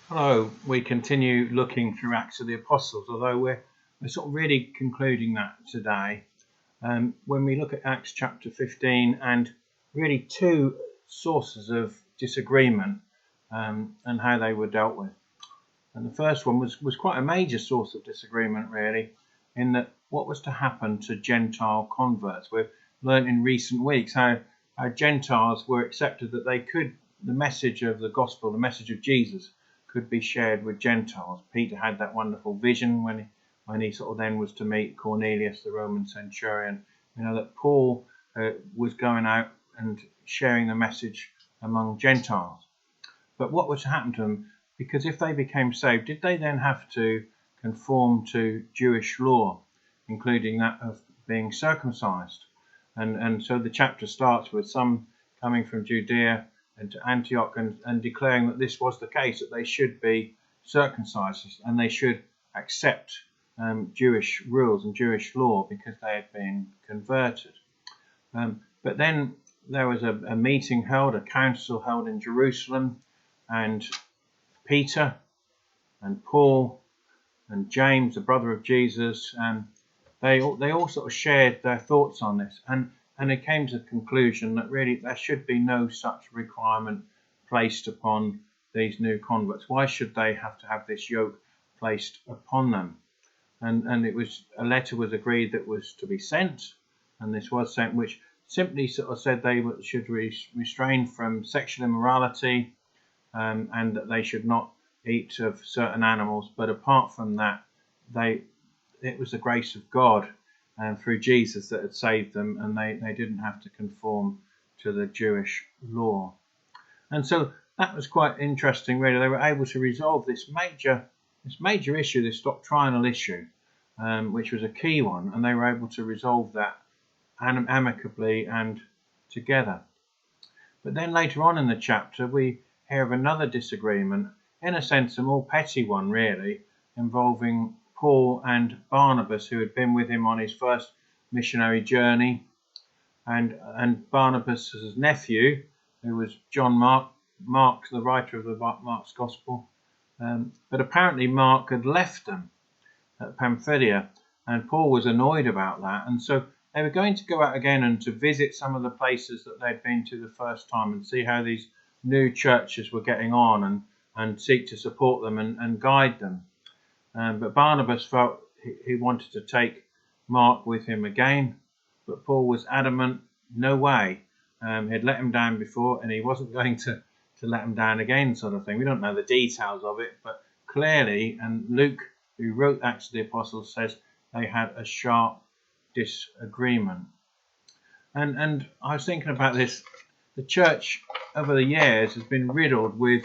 Hello, we continue looking through Acts of the Apostles, although we're sort of really concluding that today. When we look at Acts chapter 15 and really two sources of disagreement and how they were dealt with. And the first one was quite a major source of disagreement, really, in that what was to happen to Gentile converts. We've learned in recent weeks how Gentiles were accepted, that the message of the gospel, the message of Jesus, could be shared with Gentiles. Peter had that wonderful vision when he sort of then was to meet Cornelius, the Roman centurion. That Paul was going out and sharing the message among Gentiles. But what was to happen to them? Because if they became saved, did they then have to conform to Jewish law, including that of being circumcised? And so the chapter starts with some coming from Judea and to Antioch and declaring that this was the case, that they should be circumcised and they should accept Jewish rules and Jewish law because they had been converted. But then there was a meeting held, a council held in Jerusalem, and Peter and Paul and James, the brother of Jesus, they all sort of shared their thoughts on this, and they came to the conclusion that really there should be no such requirement placed upon these new converts. Why should they have to have this yoke placed upon them? And a letter was agreed that was to be sent, and this was sent, which simply sort of said they should restrain from sexual immorality, and that they should not eat of certain animals. But apart from that, it was the grace of God through Jesus that had saved them, and they didn't have to conform to the Jewish law. And so that was quite interesting, really. They were able to resolve this major issue, this doctrinal issue, which was a key one, and they were able to resolve that amicably and together. But then later on in the chapter, we hear of another disagreement, in a sense a more petty one, really, involving Paul and Barnabas, who had been with him on his first missionary journey, and Barnabas' nephew, who was John Mark, the writer of the Mark's Gospel. But apparently Mark had left them at Pamphylia, and Paul was annoyed about that, and so they were going to go out again and to visit some of the places that they'd been to the first time and see how these new churches were getting on and seek to support them and guide them. But Barnabas felt he wanted to take Mark with him again, but Paul was adamant, no way. He'd let him down before, and he wasn't going to let him down again, sort of thing. We don't know the details of it, but clearly, and Luke, who wrote Acts of the Apostles, says they had a sharp disagreement. And I was thinking about this. The church over the years has been riddled with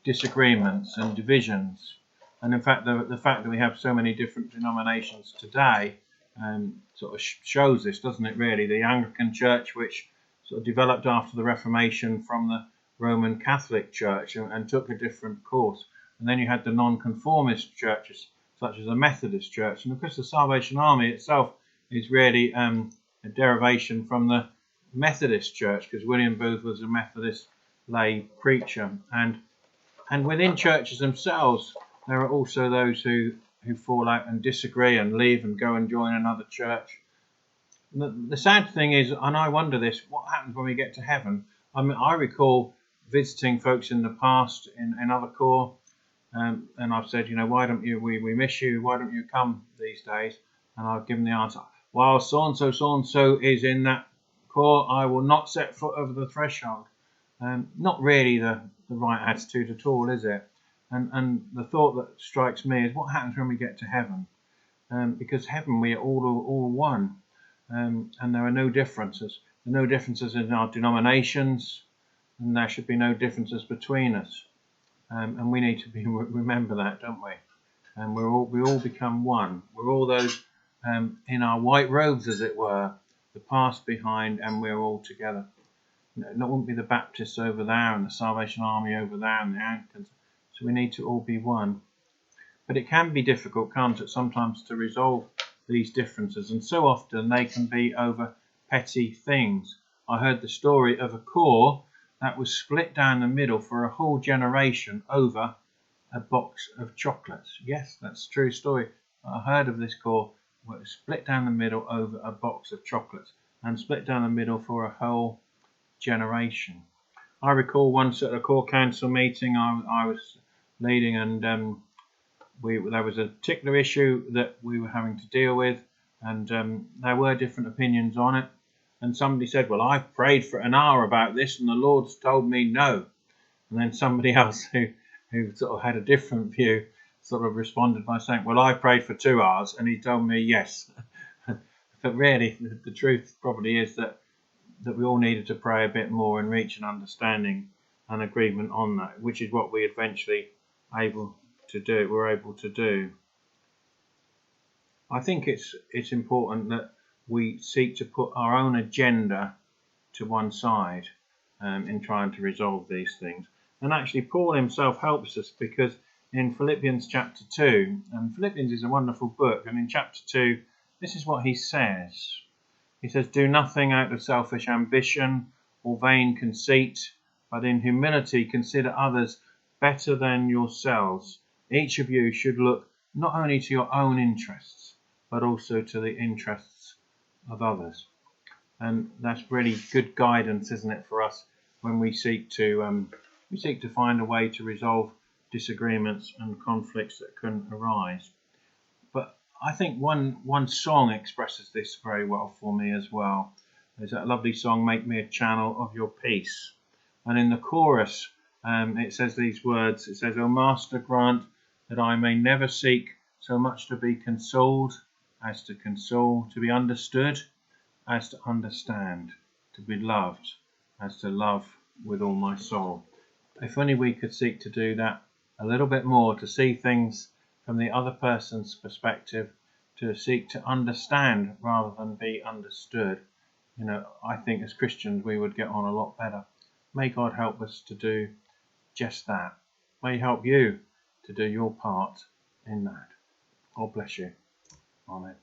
disagreements and divisions. And in fact, the fact that we have so many different denominations today sort of shows this, doesn't it, really? The Anglican Church, which sort of developed after the Reformation from the Roman Catholic Church and took a different course. And then you had the non-conformist churches, such as the Methodist Church. And of course, the Salvation Army itself is really a derivation from the Methodist Church, because William Booth was a Methodist lay preacher. And within churches themselves, there are also those who fall out and disagree and leave and go and join another church. The sad thing is, and I wonder this, what happens when we get to heaven? I mean, I recall visiting folks in the past in other corps, and I've said, why don't you, we miss you, why don't you come these days? And I've given the answer, while so-and-so is in that corps, I will not set foot over the threshold. Not really the right attitude at all, is it? And the thought that strikes me is, what happens when we get to heaven? Because heaven, we are all one, and there are no differences. There are no differences in our denominations, and there should be no differences between us. And we need to remember that, don't we? And we all become one. We're all those in our white robes, as it were, the past behind, and we're all together. It won't be the Baptists over there and the Salvation Army over there and the Anglicans. So we need to all be one. But it can be difficult, can't it, sometimes to resolve these differences, and so often they can be over petty things. I heard the story of a corps that was split down the middle for a whole generation over a box of chocolates. Yes, that's a true story. I heard of this call where it was split down the middle over a box of chocolates, and split down the middle for a whole generation. I recall once at a core council meeting I was leading, and there was a particular issue that we were having to deal with, and there were different opinions on it. And somebody said, well, I've prayed for an hour about this and the Lord's told me no. And then somebody else who sort of had a different view sort of responded by saying, well, I prayed for 2 hours and he told me yes. But really, the truth probably is that we all needed to pray a bit more and reach an understanding and agreement on that, which is what we eventually were able to do. I think it's important that we seek to put our own agenda to one side in trying to resolve these things. And actually Paul himself helps us, because in Philippians chapter 2, and Philippians is a wonderful book, and in chapter 2 this is what he says. He says, do nothing out of selfish ambition or vain conceit, but in humility consider others better than yourselves. Each of you should look not only to your own interests, but also to the interests of others. And that's really good guidance, isn't it, for us when we seek to find a way to resolve disagreements and conflicts that can arise. But I think one song expresses this very well for me as well. There's that lovely song, Make Me a Channel of Your Peace. And in the chorus, it says these words. It says, O Master, grant that I may never seek so much to be consoled as to console, to be understood as to understand, to be loved as to love with all my soul. If only we could seek to do that a little bit more, to see things from the other person's perspective, to seek to understand rather than be understood. I think as Christians we would get on a lot better. May God help us to do just that. May He help you to do your part in that. God bless you. Amen.